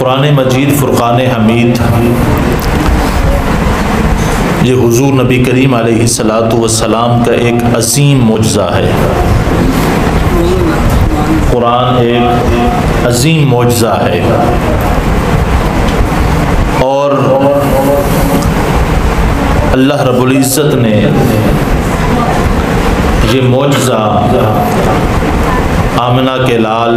कुरान मजीद फ़ुरक़ान हमीद ये हुज़ूर नबी करीम अलैहिस्सलातु वस्सलाम का एक अज़ीम मुअज़्ज़ा है। कुरान एक अज़ीम मुअज़्ज़ा है और अल्लाह रब्बुल इज़्ज़त ने ये मुअज़्ज़ा आमिना के लाल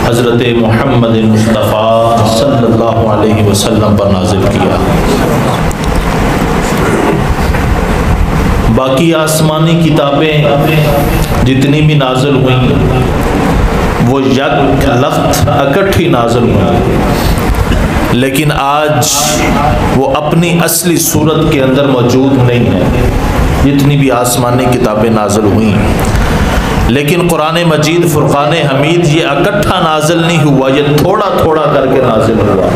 हज़रत मुहम्मद मुस्तफ़ा सल्लल्लाहु अलैहि वसल्लम पर नाज़िल किया। बाकी आसमानी किताबें जितनी भी नाज़िल हुई वो यक लख्त इकट्ठी नाज़िल हुई, लेकिन आज वो अपनी असली सूरत के अंदर मौजूद नहीं है। जितनी भी आसमानी किताबें नाज़िल हुई, लेकिन कुरान मजीद फ़ुरक़ान हमीद ये इकट्ठा नाज़िल नहीं हुआ, ये थोड़ा थोड़ा करके नाज़िल हुआ।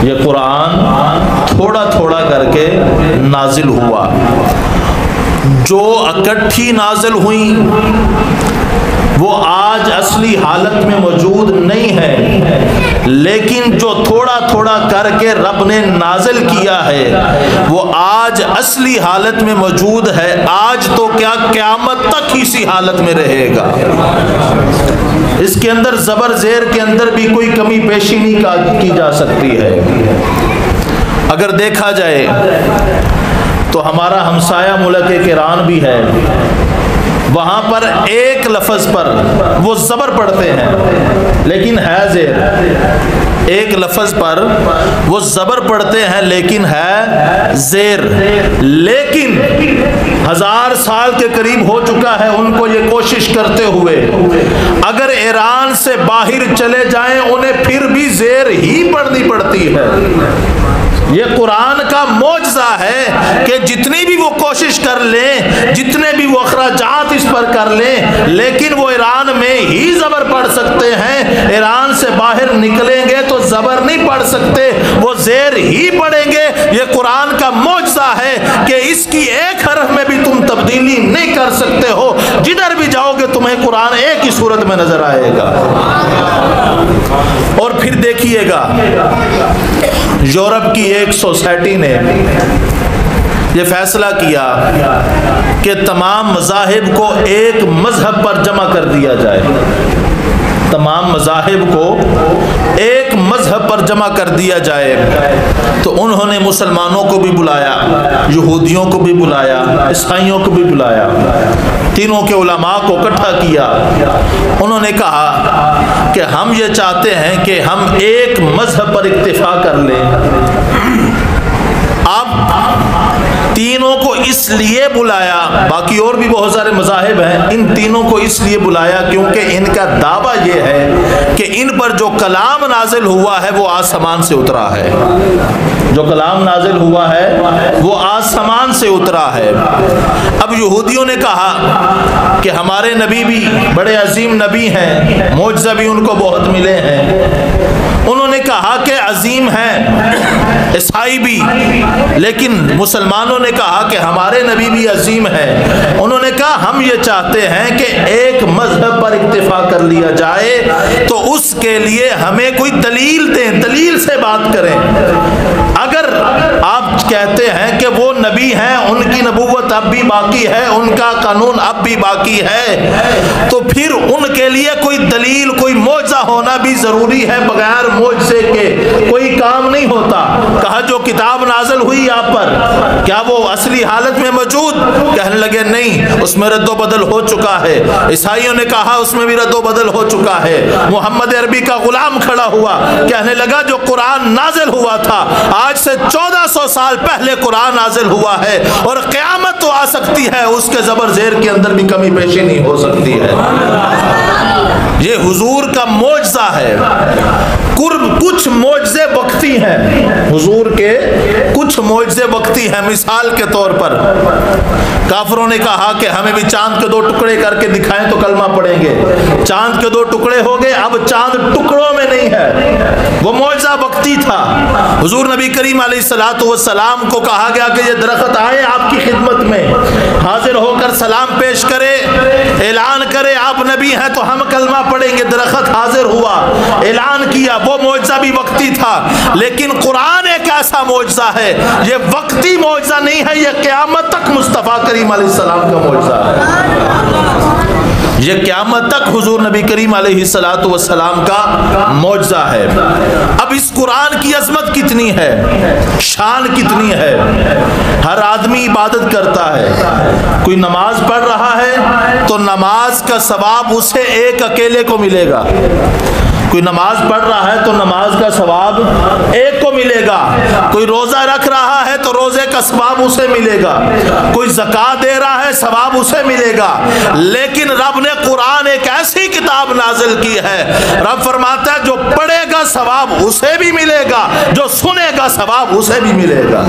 ये कुरान थोड़ा थोड़ा करके नाज़िल हुआ। जो इकट्ठी नाज़िल हुई वो आज असली हालत में मौजूद नहीं है, लेकिन जो थोड़ा थोड़ा करके रब ने नाज़िल किया है वो आज असली हालत में मौजूद है। आज तो क्या क़यामत तक इसी हालत में रहेगा। इसके अंदर ज़बर ज़ेर के अंदर भी कोई कमी पेशी नहीं की जा सकती है। अगर देखा जाए तो हमारा हमसाया मुल्क ईरान भी है, वहाँ पर एक लफ्ज़ पर वो ज़बर पढ़ते हैं लेकिन है ज़ेर। एक लफ्ज़ पर वो ज़बर पढ़ते हैं लेकिन है ज़ेर। लेकिन 1000 साल के करीब हो चुका है उनको ये कोशिश करते हुए। अगर ईरान से बाहर चले जाएं उन्हें फिर भी ज़ेर ही पढ़नी पड़ती है। ये कुरान का मौजज़ा है कि जितनी भी वो कोशिश कर लें, जितने भी वो अखराजात इस पर कर लें, लेकिन वो ईरान में ही ज़बर पढ़ सकते हैं। ईरान से बाहर निकलेंगे तो ज़बर नहीं पढ़ सकते, वो ज़ेर ही पढ़ेंगे। ये कुरान का मौजज़ा है कि इसकी एक हरफ में भी तुम तब्दीली नहीं कर सकते हो। जिधर भी जाओगे तुम्हें कुरान एक ही सूरत में नजर आएगा। और फिर देखिएगा, यूरोप की एक सोसाइटी ने ये फैसला किया कि तमाम मज़ाहिब को एक मज़हब पर जमा कर दिया जाए। तमाम मज़ाहिब को एक मज़हब पर जमा कर दिया जाए। तो उन्होंने मुसलमानों को भी बुलाया, यहूदियों को भी बुलाया, ईसाइयों को भी बुलाया, तीनों के उलमा को इकट्ठा किया। उन्होंने कहा कि हम ये चाहते हैं कि हम एक मज़हब पर इक्तिफा कर लें। अब तीनों को इसलिए बुलाया, बाकी और भी बहुत सारे मज़ाहिब हैं, इन तीनों को इसलिए बुलाया क्योंकि इनका दावा ये है कि इन पर जो कलाम नाजिल हुआ है वो आसमान से उतरा है। जो कलाम नाजिल हुआ है वो आसमान से उतरा है। अब यहूदियों ने कहा कि हमारे नबी भी बड़े अजीम नबी हैं, मौजज़ा भी उनको बहुत मिले हैं। उन्होंने कहा कि अजीम हैं ईसाई भी, लेकिन मुसलमानों ने कहा कि हमारे नबी भी अजीम हैं। उन्होंने कहा हम ये चाहते हैं कि एक मजहब पर इक्तिफा कर लिया जाए, तो उसके लिए हमें कोई दलील दें, दलील से बात करें। अगर आप कहते हैं कि वो नबी हैं, उनकी नबूवत अब भी बाकी है, उनका कानून अब भी बाकी है, तो फिर उनके लिए कोई दलील, कोई मौजज़ा होना भी ज़रूरी है। बगैर मौजज़े के कोई काम नहीं होता। कहा जो किताब नाज़िल हुई आप पर, क्या वो असली हालत में मौजूद? कहने लगे नहीं, उसमें रद्दो बदल हो चुका है। ईसाइयों ने कहा उसमें भी रद्दो बदल हो चुका है। मोहम्मद अरबी का गुलाम खड़ा हुआ, कहने लगा जो कुरान नाज़िल हुआ था आज से 1400 साल पहले कुरान नाज़िल हुआ है और क़यामत तो आ सकती है, उसके ज़बर ज़ेर के अंदर भी कमी पेशी नहीं हो सकती है। ये हुजूर का मौजज़ा है। कुछ मौजज़े वक्ती हैं, हुजूर के कुछ मौजज़े वक्ती हैं। मिसाल के तौर पर काफिरों ने कहा कि हमें भी चांद के 2 टुकड़े करके दिखाएं तो कलमा पढ़ेंगे। चांद के 2 टुकड़े हो गए, अब चांद टुकड़ों में नहीं है, वो मौजज़ा वक्ती था। हुजूर नबी करीम अलैहिस्सलातु वस्सलाम को कहा गया कि ये दरख्त आए आपकी खिदमत में, हाजिर होकर सलाम पेश करे, ऐलान करे आप नबी हैं तो हम कलमा पढ़ेंगे। दरख्त हाजिर हुआ, ऐलान किया, वो मौजज़ा मौजज़ा भी वक्ती था, लेकिन कुरान एक ऐसा मौजज़ा है, ये वक्ती मौजज़ा नहीं है, ये क़यामत तक मुस्तफ़ा करीम अलैहिस्सलाम का मौजज़ा है। ये क़यामत तक हुजूर नबी करीम अलैहिस्सलातु वस्सलाम का मौजज़ा है। अब इस कुरान की अज़मत कितनी है, शान कितनी है। हर आदमी इबादत करता है, कोई नमाज पढ़ रहा है तो नमाज का सवाब उसे एक अकेले को मिलेगा। कोई नमाज पढ़ रहा है तो नमाज का सवाब एक को मिलेगा। कोई रोज़ा रख रहा है तो रोज़े का सवाब उसे मिलेगा। कोई ज़कात दे रहा है, सवाब उसे मिलेगा। लेकिन रब ने कुरान एक ऐसी किताब नाजिल की है, रब फरमाता है जो पढ़ेगा सवाब उसे भी मिलेगा, जो सुनेगा सवाब उसे भी मिलेगा।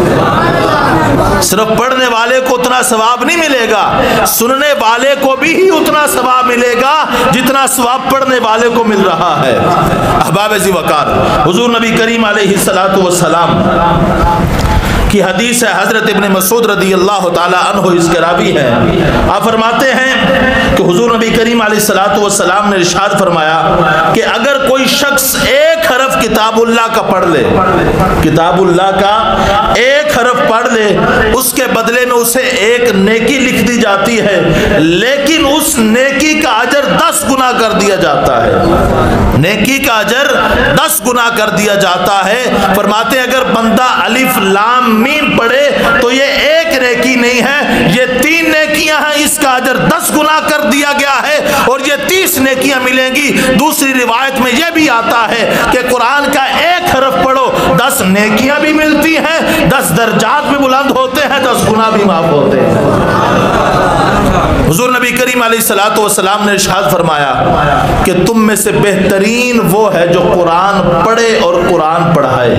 सिर्फ पढ़ने वाले को उतना सवाब नहीं मिलेगा, सुनने वाले को भी ही उतना सवाब मिलेगा जितना सवाब पढ़ने वाले को मिल रहा है। अहबाब ज़ी वक़ार, हुज़ूर नबी करीम अलैहिस्सलातु वस्सलाम की हदीस है, हज़रत इब्न मसूद रज़ी अल्लाह ताला अन्हु इसके रावी हैं। आप फरमाते हैं कि हुज़ूर नबी करीम अलैहिस्सलातु वस्सलाम ने इरशाद फरमाया कि अगर कोई शख्स एक हरफ किताबुल्लाह का पढ़ ले, किताबुल्लाह का एक हरफ पढ़ ले, उसके बदले में उसे एक नेकी लिख दी जाती है, लेकिन उस नेकी का अजर 10 गुना कर दिया जाता है। नेकी का अजर 10 गुना कर दिया जाता है। फरमाते अगर बंदा अलिफ लाम मीम पढ़े तो ये एक नेकी नहीं है, ये 3 नेकियां हैं, इसका अजर 10 गुना कर दिया गया है और ये 30 नेकियां मिलेंगी। दूसरी रिवायत में यह भी आता है कि कुरान का एक हरफ पढ़ो 10 नेकियां भी मिलती हैं, 10 दर्जात भी बुलंद होते हैं, 10 गुना भी माफ होते हैं। हुज़ूर नबी करीम अलैहिस्सलातु वस्सलाम ने इरशाद फरमाया कि तुम में से बेहतरीन वो है जो कुरान पढ़े और कुरान पढ़ाए।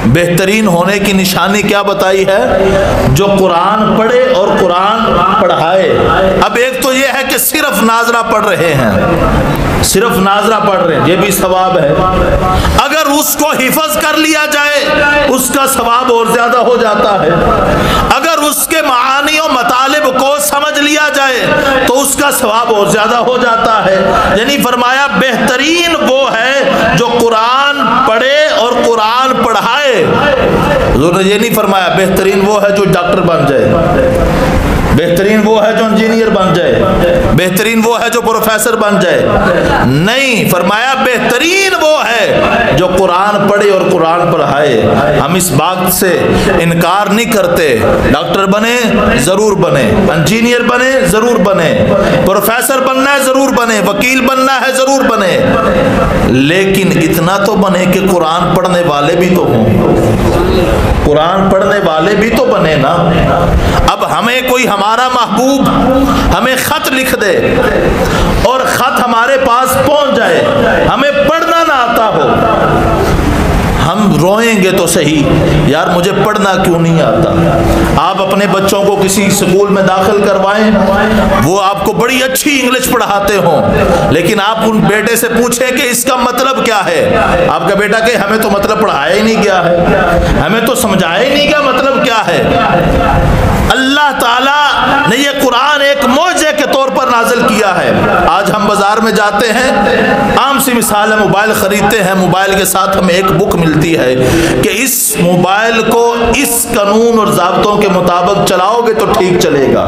बेहतरीन होने की निशानी क्या बताई है? जो कुरान पढ़े और कुरान पढ़ाए। अब एक तो ये है कि सिर्फ नाजरा पढ़ रहे हैं, सिर्फ नाजरा पढ़ रहे हैं, ये भी सवाब है। अगर उसको हिफज कर लिया जाए उसका सवाब और ज्यादा हो जाता है। अगर उसके मानी और मतालिब को समझ लिया जाए तो उसका सवाब और ज्यादा हो जाता है। यानी फरमाया बेहतरीन वो है जो कुरान पढ़े और कुरान पढ़ाए। ये नहीं फरमाया बेहतरीन वो है जो डॉक्टर बन जाए, बेहतरीन वो है जो इंजीनियर बन जाए, बेहतरीन वो है जो प्रोफेसर बन जाए। नहीं, फरमाया बेहतरीन वो है जो कुरान पढ़े और कुरान पढ़ाए। हम इस बात से इनकार नहीं करते, डॉक्टर बने जरूर बने, इंजीनियर बने जरूर बने, प्रोफेसर बनना है जरूर बने, वकील बनना है जरूर बने, लेकिन इतना तो बने कि कुरान पढ़ने वाले भी तो हों, कुरान पढ़ने वाले भी तो बने ना। अब हमें कोई हमारा महबूब हमें खत लिख दे और खत हमारे पास पहुंच जाए, हमें पढ़ना ना आता हो, हम रोएंगे तो सही, यार मुझे पढ़ना क्यों नहीं आता। आप अपने बच्चों को किसी स्कूल में दाखिल करवाएं, वो आपको बड़ी अच्छी इंग्लिश पढ़ाते हों, लेकिन आप उन बेटे से पूछें कि इसका मतलब क्या है, आपका बेटा कहे हमें तो मतलब पढ़ाया ही नहीं गया है, हमें तो समझाया ही नहीं गया मतलब क्या है। अल्लाह ताला ने ये कुरान एक मौजे के तौर पर नाजिल किया है। आज हम बाजार में जाते हैं, आम सी मिसाल है, मोबाइल खरीदते हैं, मोबाइल के साथ हमें एक बुक मिलती है कि इस मोबाइल को इस कानून और ज़ाब्तों के मुताबिक चलाओगे तो ठीक चलेगा,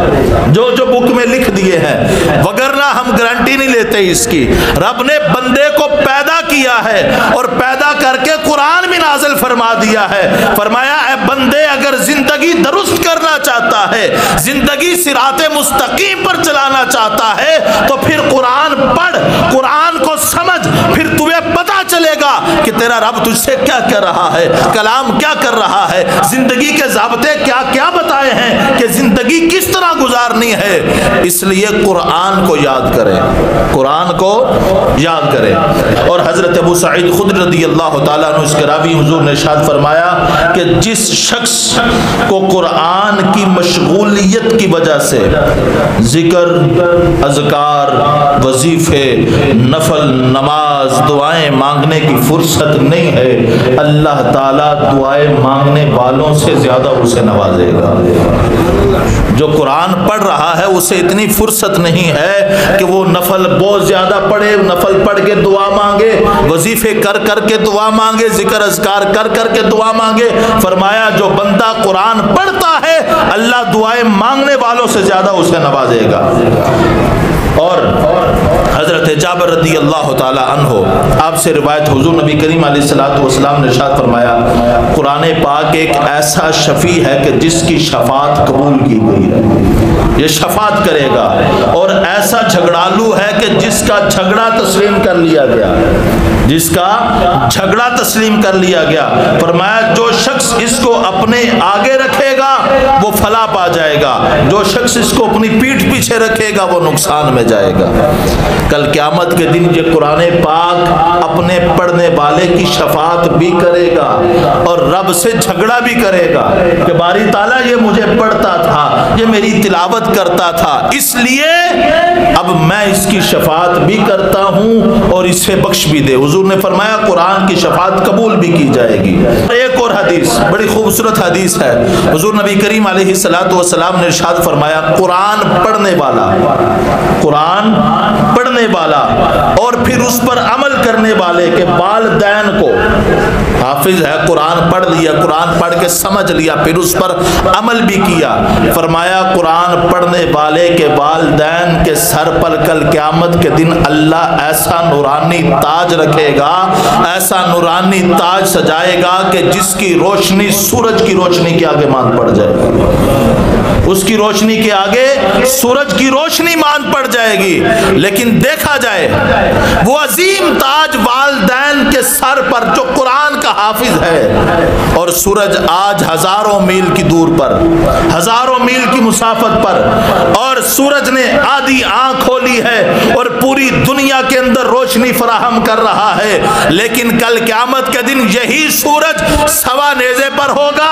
जो जो बुक में लिख दिए हैं, वगरना हम गारंटी नहीं लेते इसकी। रब ने बंदे को पैदा किया है और पैदा करके कुरान भी नाजिल फरमा दिया है। फरमाया ऐ बंदे अगर जिंदगी दुरुस्त करना चाहता है, जिंदगी सिराते मुस्तकीम पर चलाना चाहता है तो फिर कुरान पढ़, कुरान को समझ, फिर तुम्हें पता चलेगा कि तेरा रब तुझसे क्या कर रहा है, कलाम क्या कर रहा है, जिंदगी के ज़ाब्ते क्या क्या बताए हैं कि जिंदगी किस तरह गुजारनी है। इसलिए कुरान को याद करें, कुरान को याद करें। और हजरत अबू सईद खुदरी रज़ियल्लाहु ताला अन्हु इसके रावी हुजूर ने इरशाद फरमाया कि जिस शख्स को कुरान की मशगूलियत की वजह से जिक्र, अज़कार, वजीफे, नफल नमाज, पास दुआएं मांगने की फुर्सत नहीं है, अल्लाह ताला दुआएं मांगने वालों से ज़्यादा उसे नवाजेगा। जो कुरान पढ़ रहा है उसे इतनी फुर्सत नहीं है कि वो नफल बहुत ज़्यादा पढ़े, नफल पढ़ के दुआ मांगे, वजीफे कर कर के दुआ मांगे, जिक्र अज़कार कर कर के दुआ मांगे। फरमाया जो बंदा कुरान पढ़ता है अल्लाह दुआएं मांगने वालों से ज़्यादा उसे नवाजेगा। और हज़रत जाबिर रज़ी अल्लाह ताला अन्हो आपसे रिवायत, हुज़ूर नबी करीम अलैहिस्सलातु वस्सलाम ने इरशाद फरमाया, कुरान पाक एक ऐसा शफ़ी है कि जिसकी शफ़ात कबूल की गई है, ये शफ़ात करेगा। और ऐसा झगड़ालू है कि जिसका झगड़ा तस्लीम कर लिया गया, जिसका झगड़ा तस्लीम कर लिया गया। फरमाया जो शख्स इसको अपने आगे रखेगा वो फला पा जाएगा, जो शख्स इसको अपनी पीठ पीछे रखेगा वो नुकसान में जाएगा। कल क़यामत के दिन ये कुरान पाक अपने पढ़ने वाले की शफात भी करेगा और रब से झगड़ा भी करेगा कि बारी ताला ये मुझे पढ़ता था, ये मेरी तिलावत करता था, इसलिए अब मैं इसकी शफात भी करता हूँ और इसे बख्श भी दे। हुजूर ने फरमाया कुरान की शफात कबूल भी की जाएगी। एक और हदीस, बड़ी खूबसूरत हदीस है, हुजूर नबी करीम अलैहिस्सलातु वस्सलाम ने इरशाद फरमाया, कुरान पढ़ने वाला, कुरान पढ़ने वाला और फिर उस पर अमल करने वाले के वालिदैन को, हाफिज है, कुरान पढ़ लिया, कुरान पढ़ के समझ लिया, फिर उस पर अमल भी किया। फरमाया कुरान पढ़ने वाले के वालिदैन के सर पर कल क़यामत के दिन अल्लाह ऐसा नूरानी ताज रखेगा, ऐसा नूरानी ताज सजाएगा कि जिसकी रोशनी सूरज की रोशनी के आगे मान पड़ जाएगी, उसकी रोशनी के आगे सूरज की रोशनी मान पड़ जाएगी। लेकिन देखा जाए वो अजीम ताज वालिदैन के सर पर जो कुरान का हाफिज है, और सूरज आज हजारों मील की दूर पर, हजारों मील की मुसाफत पर, और सूरज ने आधी आंख खोली है और पूरी दुनिया के अंदर रोशनी फराहम कर रहा है। लेकिन कल क़यामत के दिन यही सूरज सवा नेज़े पर होगा,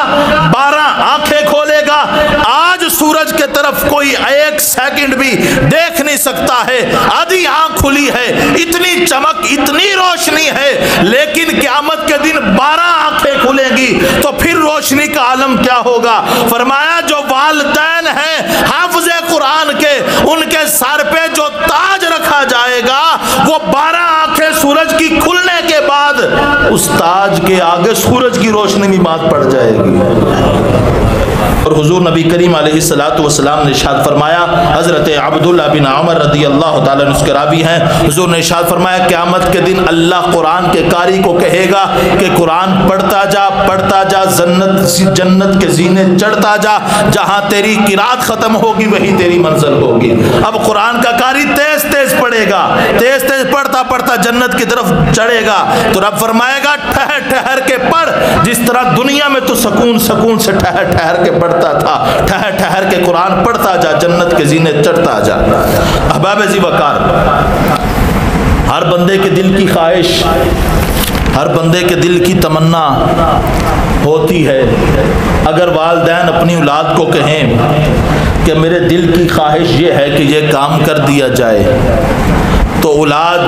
12 आंखें खोलेगा। आज सूरज के तरफ कोई एक सेकंड भी देख नहीं सकता है, आधी आंख खुली है, इतनी चमक, इतनी रोशनी है, लेकिन क़यामत के दिन 12 आंखें खुलेंगी तो फिर रोशनी का आलम क्या होगा। फरमाया जो वालिदैन हैं हाफ़िज़े कुरान के, उनके सर पे जो ताज रखा जाएगा वो 12 आंखें सूरज की खुलने के बाद उस ताज के आगे सूरज की रोशनी भी मात पड़ जाएगी। और हुजूर नबी करीम अलैहिस्सलातु वस्सलाम ने इरशाद फरमाया, हज़रत अब्दुल्लाह बिन उमर रज़ी अल्लाह ताला अन्हु उसके रावी हैं, हुजूर ने इरशाद फरमाया क़यामत के दिन अल्लाह कुरान के कारी को कहेगा कि कुरान पढ़ता जा, जन्नत के जीने चढ़ता जा, जहाँ तेरी किरात ख़त्म होगी वही तेरी मंजिल होगी। अब कुरान का कारी तेज तेज पढ़ेगा, तेज तेज पढ़ता पढ़ता जन्नत की तरफ चढ़ेगा तो रब फरमाएगा ठहर ठहर के पढ़, जिस तरह दुनिया में तो सुकून सुकून से ठहर ठहर के पढ़ता था, ठहर ठहर के कुरान पढ़ता जा, जन्नत के जीने चढ़ता जा। अहबाब ज़ी वक़ार, हर बंदे के दिल की ख्वाहिश, हर बंदे के दिल की तमन्ना होती है। अगर वालिदैन अपनी औलाद को कहें कि मेरे दिल की ख्वाहिश ये है कि ये काम कर दिया जाए, तो औलाद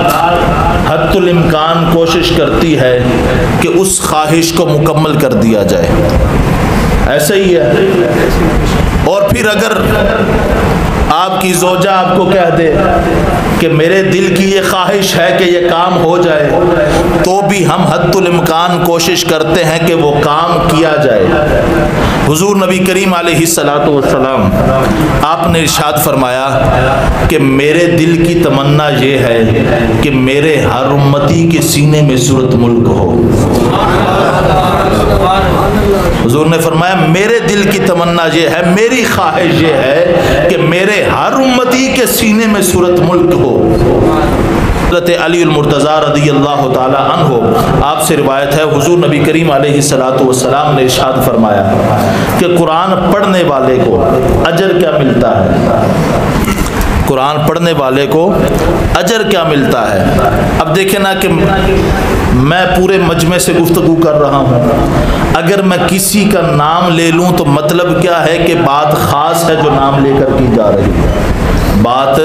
हद्दुल इम्कान कोशिश करती है कि उस ख्वाहिश को मुकम्मल कर दिया जाए। ऐसे ही है। और फिर अगर आपकी ज़ौजा आपको कह दे कि मेरे दिल की ये ख्वाहिश है कि ये काम हो जाए, तो भी हम हद्दुल इम्कान कोशिश करते हैं कि वो काम किया जाए। हुजूर नबी करीम अलैहिस्सलातु वस्सलाम आपने इरशाद फरमाया कि मेरे दिल की तमन्ना ये है कि मेरे हर उम्मती के सीने में सूरत मुल्क हो। हुजूर ने फरमाया मेरे दिल की तमन्ना ये है, मेरी ख्वाहिश ये है कि मेरे हर उम्मती के सीने में सूरत मुल्क हो। हज़रत अली मुर्तज़ा रज़ी अल्लाह ताला अन्हो आपसे रिवायत है, हुजूर नबी करीम अलैहिस्सलातु वस्सलाम ने इरशाद फरमाया कि कुरान पढ़ने वाले को अजर क्या मिलता है, कुरान पढ़ने वाले को अजर क्या मिलता है। अब देखें ना कि मैं पूरे मजमे से गुफ्तगू कर रहा हूँ, अगर मैं किसी का नाम ले लूँ तो मतलब क्या है कि बात ख़ास है जो नाम लेकर की जा रही है। बात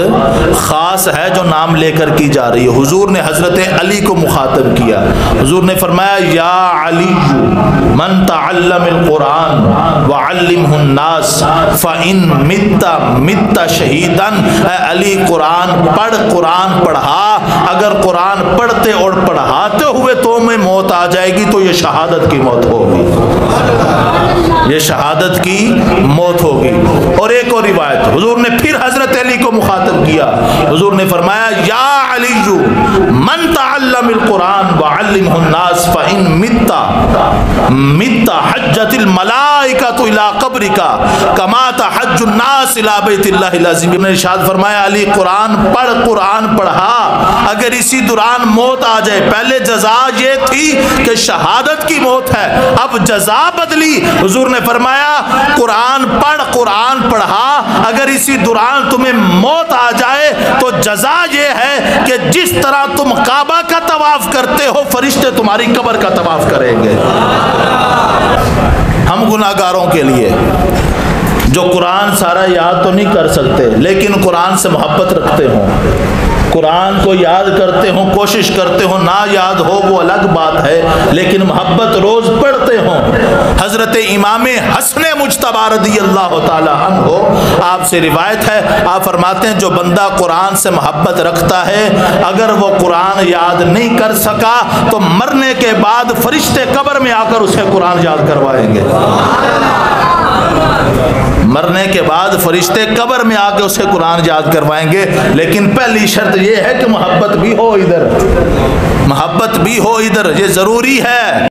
ख़ास है जो नाम लेकर की जा रही है। हुजूर ने हज़रत अली को मुखातब किया। हुजूर ने फरमाया या अली मन तअल्लमल कुरान व अल्लिमहुन नास फ़इन मित्ता मित्ता शहीदन। अली कुरान पढ़, कुरान पढ़ा। अगर कुरान पढ़ते और पढ़ाते हुए तो में मौत आ जाएगी तो ये शहादत की मौत होगी, ये शहादत की मौत होगी। और एक और रिवायत हुजूर ने फिर हजरत अली को मुखातब किया। हुजूर ने फरमाया या अलीयु मन तअल्लमल कुरान व अल्लिमहुन नास फ़इन मित्ता मित्ता हज्जतिल मलाइकतु इला कब्रिका कमा तहज्जुन नास इला बैतिल्लाहिल अज़ीम। ने इरशाद फरमाया अली कुरान पढ़, कुरान पढ़ा। अगर इसी दौरान मौत आ जाए, पहले जजा ये थी कि शहादत की मौत है, अब जजा बदली। हुजूर ने फरमाया कुरान पढ़, कुरान पढ़ा। अगर इसी दौरान तुम्हें मौत आ जाए तो जजा ये है कि जिस तरह तुम काबा का तवाफ करते हो फरिश्ते तुम्हारी कब्र का तवाफ करेंगे। हम गुनाहगारों के लिए जो कुरान सारा याद तो नहीं कर सकते लेकिन कुरान से मोहब्बत रखते हो, कुरान को याद करते हो, कोशिश करते हो, ना याद हो वो अलग बात है, लेकिन मोहब्बत रोज पढ़ते हो। हजरत इमाम हसन मुज्तबा रज़ियल्लाहु ताला अन्हु आपसे रिवायत है, आप फरमाते हैं जो बंदा कुरान से मोहब्बत रखता है अगर वो कुरान याद नहीं कर सका तो मरने के बाद फरिश्ते कब्र में आकर उसे कुरान याद करवाएंगे। मरने के बाद फरिश्ते कब्र में आके उसे कुरान याद करवाएंगे, लेकिन पहली शर्त यह है कि मोहब्बत भी हो इधर, मोहब्बत भी हो इधर, ये ज़रूरी है।